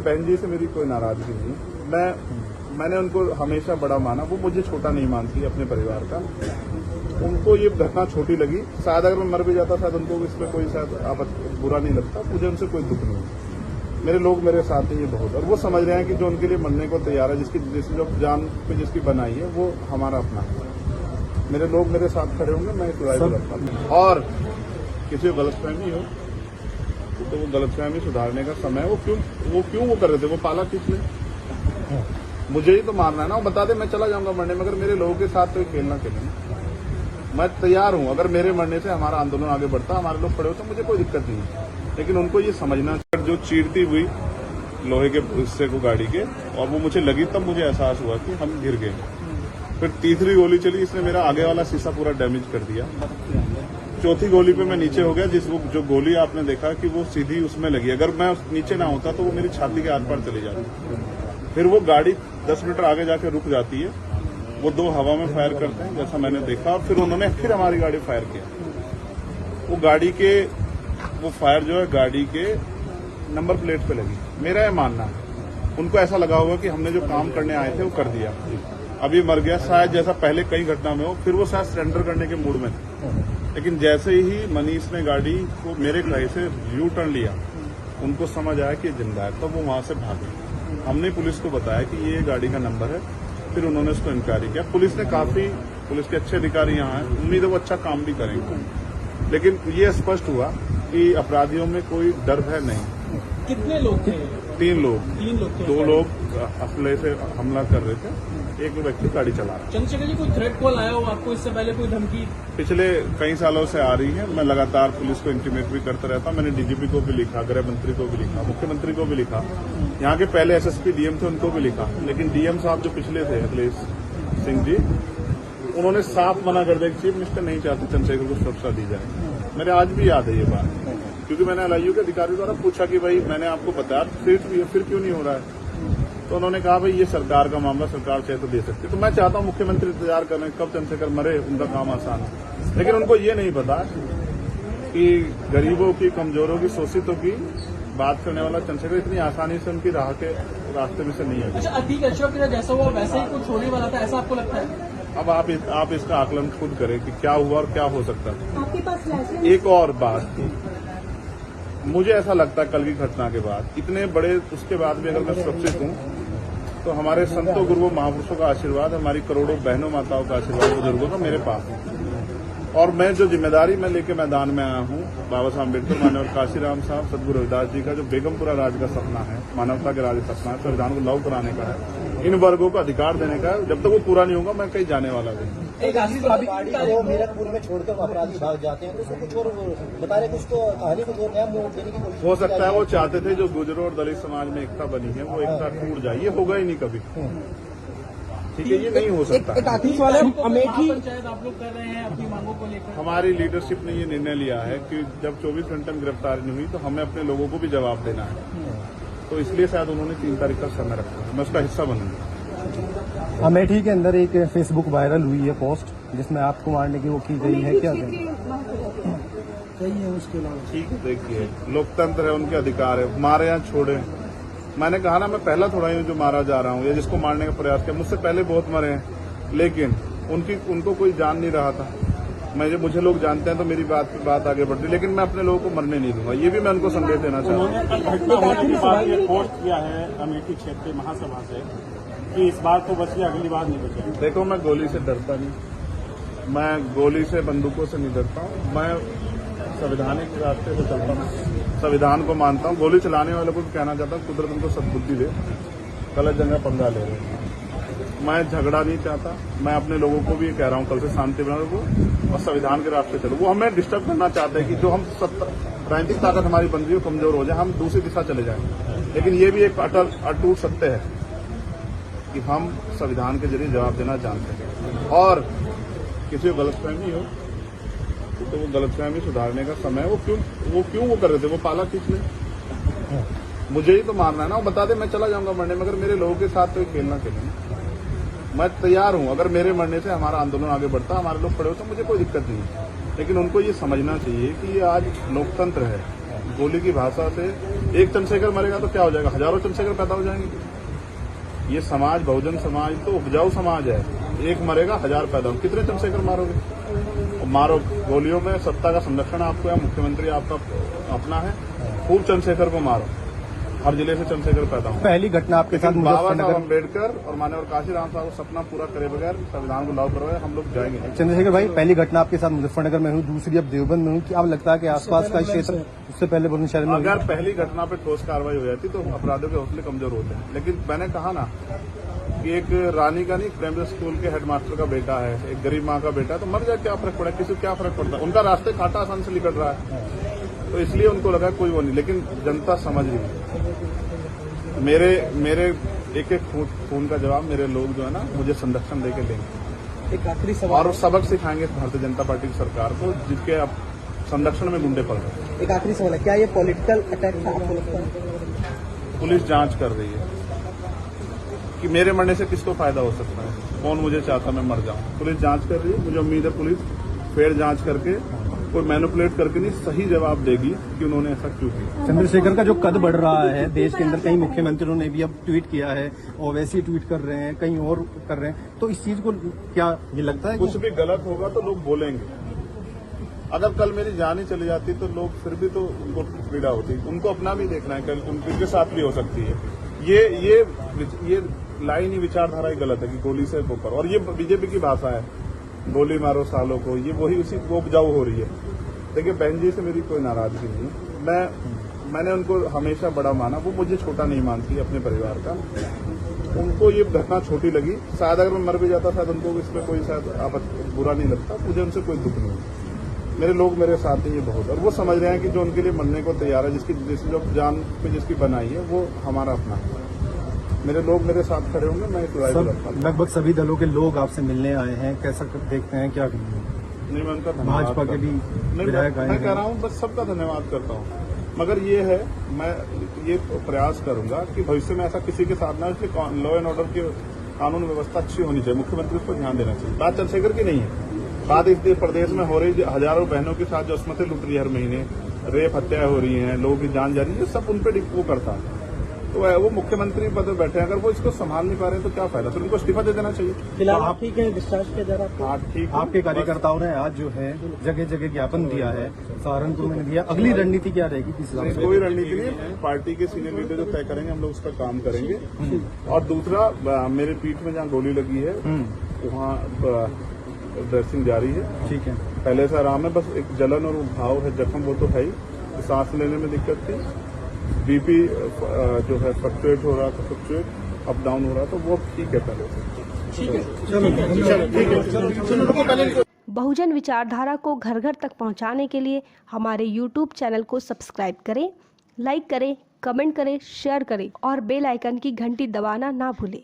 बहन जी से मेरी कोई नाराजगी नहीं। मैंने उनको हमेशा बड़ा माना, वो मुझे छोटा नहीं मानती अपने परिवार का। उनको ये घटना छोटी लगी, शायद अगर मैं मर भी जाता शायद उनको इसमें कोई शायद बुरा नहीं लगता। मुझे उनसे कोई दुख नहीं। मेरे लोग मेरे साथ हैं ये बहुत, और वो समझ रहे हैं कि जो उनके लिए मरने को तैयार है, जिसकी जो जान पे जिसकी बनाई है वो हमारा अपना है। मेरे लोग मेरे साथ खड़े होंगे, मैं इस लड़ाई को लड़ता हूं। और किसी को गलतफहमी हो तो वो गलतफहमी सुधारने का समय है। वो क्यों कर रहे थे, वो पाला किसने? मुझे ही तो मारना है ना। वो बता दे मैं चला जाऊंगा मरने में, अगर मेरे लोगों के साथ तो खेलना खेलना मैं तैयार हूं। अगर मेरे मरने से हमारा आंदोलन आगे बढ़ता, हमारे लोग खड़े होते, मुझे कोई दिक्कत नहीं है। लेकिन उनको ये समझना, जो चीरती हुई लोहे के हिस्से को गाड़ी के, और वो मुझे लगी, तब मुझे एहसास हुआ कि हम गिर गए। फिर तीसरी गोली चली, इसने मेरा आगे वाला शीशा पूरा डैमेज कर दिया। चौथी गोली पे मैं नीचे हो गया, जो गोली आपने देखा कि वो सीधी उसमें लगी। अगर मैं नीचे ना होता तो वो मेरी छाती के आर पार चली जाती। फिर वो गाड़ी 10 मीटर आगे जाके रुक जाती है। वो दो हवा में फायर करते हैं जैसा मैंने देखा, और फिर उन्होंने फिर हमारी गाड़ी फायर किया। वो फायर जो है गाड़ी के नंबर प्लेट पे लगी। मेरा यह मानना है, उनको ऐसा लगा होगा कि हमने जो काम करने आए थे वो कर दिया, अब ये मर गया शायद, जैसा पहले कई घटना में हो। फिर वो शायद सरेंडर करने के मूड में थे। लेकिन जैसे ही मनीष ने गाड़ी को मेरे कहीं से यू टर्न लिया, उनको समझ आया कि जिंदा है, तब वो वहां से भागे। हमने पुलिस को बताया कि ये गाड़ी का नंबर है, फिर उन्होंने उसको इंक्वायरी किया। पुलिस के अच्छे अधिकारी यहाँ हैं, उम्मीद है वो अच्छा काम भी करेंगे। लेकिन ये स्पष्ट हुआ कि अपराधियों में कोई डर है नहीं। कितने लोग थे? 3 लोग। 3 लोग थे। 2 लोग असले से हमला कर रहे थे, एक व्यक्ति गाड़ी चला रहा। चंद्रशेखर जी, कोई थ्रेट कॉल आया हो आपको इससे पहले, कोई धमकी? पिछले कई सालों से आ रही है। मैं लगातार पुलिस को इंटीमेट भी करता रहता हूं। मैंने डीजीपी को भी लिखा, गृह मंत्री को भी लिखा, मुख्यमंत्री को भी लिखा, यहाँ के पहले एसएसपी डीएम थे उनको भी लिखा। लेकिन डीएम साहब जो पिछले थे, अखिलेश सिंह जी, उन्होंने साफ मना कर दिया कि चीफ मिनिस्टर नहीं चाहते चंद्रशेखर को सुरक्षा दी जाए। मेरे आज भी याद है ये बात, क्योंकि मैंने एलआईयू के अधिकारी द्वारा पूछा कि भाई मैंने आपको बताया फिर क्यों नहीं हो रहा है। तो उन्होंने कहा भाई ये सरकार का मामला, सरकार चाहे तो दे सकती है। तो मैं चाहता हूं मुख्यमंत्री इंतजार कर रहे हैं कब चंद्रशेखर मरे, उनका काम आसान है। लेकिन उनको ये नहीं पता कि गरीबों की, कमजोरों की, शोषितों की बात करने वाला चंद्रशेखर इतनी आसानी से उनकी रास्ते में से नहीं है। अच्छा, अतीक अशोक जैसा हुआ वैसे ही कुछ होने वाला था, ऐसा आपको लगता है? अब आप इसका आकलन खुद करें कि क्या हुआ और क्या हो सकता है। आपके पास एक और बात, मुझे ऐसा लगता है कल की घटना के बाद, इतने बड़े उसके बाद भी अगर मैं सुरक्षित हूं तो हमारे संतों गुरुओं महापुरुषों का आशीर्वाद, हमारी करोड़ों बहनों माताओं का आशीर्वाद, बुजुर्गों का मेरे पास है। और मैं जो जिम्मेदारी मैं लेके मैदान में आया हूं, बाबा साहब अम्बेडकर, मानव काशीराम साहब, सदगुरु रविदास जी का जो बेगमपुरा राज का सपना है, मानवता के राज का सपना है, संविधान को लागू कराने का है, इन वर्गों को अधिकार देने का है। जब तक वो पूरा नहीं होगा मैं कहीं जाने वाला नहीं। गाड़ी को मीरकपुर में छोड़कर अपराधी भाग जाते हैं, तो उसको कुछ और बता रहे, कुछ तो कहानी को नया मोड़ देने की कोशिश हो सकता है वो चाहते थे जो गुजरों और दलित समाज में एकता बनी है वो एकता टूट जाए। ये होगा ही नहीं कभी, ठीक है, ये नहीं हो सकता। अमेठी पंचायत आप लोग कर रहे हैं अपनी मांगों को लेकर। हमारी लीडरशिप ने ये निर्णय लिया है कि जब 24 घंटे में गिरफ्तारी नहीं हुई तो हमें अपने लोगों को भी जवाब देना है। तो इसलिए शायद उन्होंने 3 तारीख का समय रखा है, मैं उसका हिस्सा बनूंगा। अमेठी के अंदर एक फेसबुक वायरल हुई है पोस्ट, जिसमें आपको मारने की वो की गई है, क्या सही है? उसके अलावा ठीक, देखिए लोकतंत्र है, उनके अधिकार है, मारे या छोड़े। मैंने कहा ना, मैं पहला थोड़ा ही जो मारा जा रहा हूँ या जिसको मारने का प्रयास किया, मुझसे पहले बहुत मरे हैं, लेकिन उनको कोई जान नहीं रहा था। मुझे लोग जानते हैं तो मेरी बात आगे बढ़ती, लेकिन मैं अपने लोगों को मरने नहीं दूंगा। ये भी मैं उनको संदेश देना चाहता हूँ। पोस्ट किया है अमेठी क्षेत्रीय महासभा से कि इस बार तो बचिए, अगली बार नहीं बचे। देखो, मैं गोली से डरता नहीं, मैं गोली से, बंदूकों से नहीं डरता हूँ। मैं संवैधानिक रास्ते से चलता हूँ, संविधान को मानता हूँ। गोली चलाने वालों को भी कहना चाहता हूँ कुदरत उनको सद्बुद्धि दे, गलत जगह पंगा ले रहे हैं। मैं झगड़ा नहीं चाहता, मैं अपने लोगों को भी कह रहा हूँ कल से शांति बना रखो और संविधान के रास्ते चलो। वो हमें डिस्टर्ब करना चाहते हैं कि जो हम राजनीतिक ताकत हमारी बन रही हो कमजोर हो जाए, हम दूसरी दिशा चले जाएं। लेकिन ये भी एक अटूट सत्य है कि हम संविधान के जरिए जवाब देना जानते हैं। और किसी को गलतफहमी हो तो वो गलतफहमी सुधारने का समय है। वो क्यों कर रहे थे, वो पाला किसने? मुझे ही तो मारना है ना। वो बता दे मैं चला जाऊंगा मरने में, अगर मेरे लोगों के साथ तो खेलना खेलना मैं तैयार हूं। अगर मेरे मरने से हमारा आंदोलन आगे बढ़ता, हमारे लोग खड़े होते, मुझे कोई दिक्कत नहीं है। लेकिन उनको ये समझना चाहिए कि ये आज लोकतंत्र है, गोली की भाषा से एक चंद्रशेखर मरेगा तो क्या हो जाएगा, हजारों चंद्रशेखर पैदा हो जाएंगे। ये समाज, बहुजन समाज तो उपजाऊ समाज है। एक मरेगा, हजार पैदा हो, कितने चंद्रशेखर मारोगे? और मारो, गोलियों में सत्ता का संरक्षण आपको है, मुख्यमंत्री आपका अपना है, खूब चंद्रशेखर को मारो, हर जिले से चंद्रशेखर पैदा हो। पहली घटना आपके साथ बाबा साहब मुजफ्फरनगर, अम्बेडकर और माननीय काशीराम साहब को सपना पूरा करे बगैर संविधान को लागू करवाए हम लोग जाएंगे। चंद्रशेखर भाई, पहली घटना आपके साथ मुजफ्फरनगर में हुई, दूसरी अब देवबंद में हुई। क्या अब लगता है कि आसपास का क्षेत्र, उससे पहले बुलंदशहर में हुई? अगर पहली घटना पे ठोस कार्रवाई हो जाती तो अपराधियों के हौसले कमजोर होते हैं। लेकिन मैंने कहा ना कि एक रानी का नहीं, प्राइमरी स्कूल के हेडमास्टर का बेटा है, एक गरीब माँ का बेटा है, तो मर जाए, क्या फर्क पड़ा, किसी को क्या फर्क पड़ता है? उनका रास्ते कांटा आसान से निकल रहा है, तो इसलिए उनको लगा कोई वो नहीं। लेकिन जनता समझ रही है। मेरे एक एक खून का जवाब मेरे लोग जो है ना मुझे संरक्षण देके देंगे। एक आखिरी सवाल और सबक सिखाएंगे भारतीय जनता पार्टी की सरकार को, जिसके अब संरक्षण में गुंडे पड़ रहे हैं। एक आखिरी सवाल है, क्या ये पॉलिटिकल अटैक था आपको लगता है? पुलिस जांच कर रही है कि मेरे मरने से किसको फायदा हो सकता है, कौन मुझे चाहता मैं मर जाऊं। पुलिस जांच कर रही है, मुझे उम्मीद है पुलिस फेयर जांच करके, कोई मैनिपुलेट करके नहीं, सही जवाब देगी कि उन्होंने ऐसा क्यों किया। चंद्रशेखर का जो कद बढ़ रहा है देश के अंदर, कई मुख्यमंत्रियों ने भी अब ट्वीट किया है, ओवैसी ट्वीट कर रहे हैं, कई और कर रहे हैं, तो इस चीज को क्या ये लगता है कुछ भी गलत होगा तो लोग बोलेंगे। अगर कल मेरी जान ही चली जाती तो लोग फिर भी तो उनको पीड़ा होती, उनको अपना भी देखना है, कल उनके साथ भी हो सकती है। ये लाइन ही विचारधारा ही गलत है कि गोली से ऊपर, और ये बीजेपी की भाषा है, गोली मारो सालों को, ये वही उसी को उपजाऊ हो रही है। देखिए बहन जी से मेरी कोई नाराजगी नहीं है, मैंने उनको हमेशा बड़ा माना, वो मुझे छोटा नहीं मानती अपने परिवार का। उनको ये घटना छोटी लगी, शायद अगर मैं मर भी जाता शायद उनको इसमें कोई शायद बुरा नहीं लगता, मुझे उनसे कोई दुख नहीं। मेरे लोग मेरे साथ हैं, ये बहुत, और वो समझ रहे हैं कि जो उनके लिए मरने को तैयार है, जिसकी जो जान पे जिसकी बनाई है, वो हमारा अपना है। मेरे लोग मेरे साथ खड़े होंगे, मैं इस लड़ाई को लड़ता हूं। लगभग सभी दलों के लोग आपसे मिलने आए हैं, कैसा देखते हैं, क्या नहीं, मैं उनका धन्यवाद भाजपा के भी नहीं, विधायक आए मैं हैं। कह रहा हूँ बस सबका धन्यवाद करता हूँ। मगर ये है, मैं ये प्रयास करूंगा कि भविष्य में ऐसा किसी के साथ ना, इसलिए लॉ एंड ऑर्डर की कानून व्यवस्था अच्छी होनी चाहिए, मुख्यमंत्री को ध्यान देना चाहिए। बात चंद्रशेखर की नहीं है, बात इस प्रदेश में हो रही हजारों बहनों के साथ जो अस्मतें लुट रही है, हर महीने रेप हत्याएं हो रही हैं, लोगों की जान जा रही है, सब उन पर वो करता है। तो वो मुख्यमंत्री पद पर बैठे हैं, अगर वो इसको संभाल नहीं पा रहे हैं तो क्या फायदा, फिर उनको इस्तीफा दे देना चाहिए। फिलहाल आप ठीक है, डिस्चार्ज किया जा रहा है? हाँ ठीक है। आपके कार्यकर्ताओं ने आज जो है जगह जगह ज्ञापन दिया है, सहारनपुर में दिया, अगली रणनीति क्या रहेगी किस हिसाब से? कोई रणनीति नहीं, पार्टी के सीनियर लीडर जो तय करेंगे हम लोग उसका काम करेंगे। और दूसरा, मेरे पीठ में जहाँ गोली लगी है वहाँ ड्रेसिंग जारी है, ठीक है, पहले से आराम है, बस एक जलन और घाव है, जख्म वो तो है ही, सांस लेने में दिक्कत थी, बीपी जो है फ्लक्चुएट हो रहा था, फ्लक्चुएट अप डाउन हो रहा था, वो ठीक है पहले से। बहुजन विचारधारा को घर घर तक पहुंचाने के लिए हमारे YouTube चैनल को सब्सक्राइब करें, लाइक करें, कमेंट करें, शेयर करें और बेल आइकन की घंटी दबाना ना भूलें।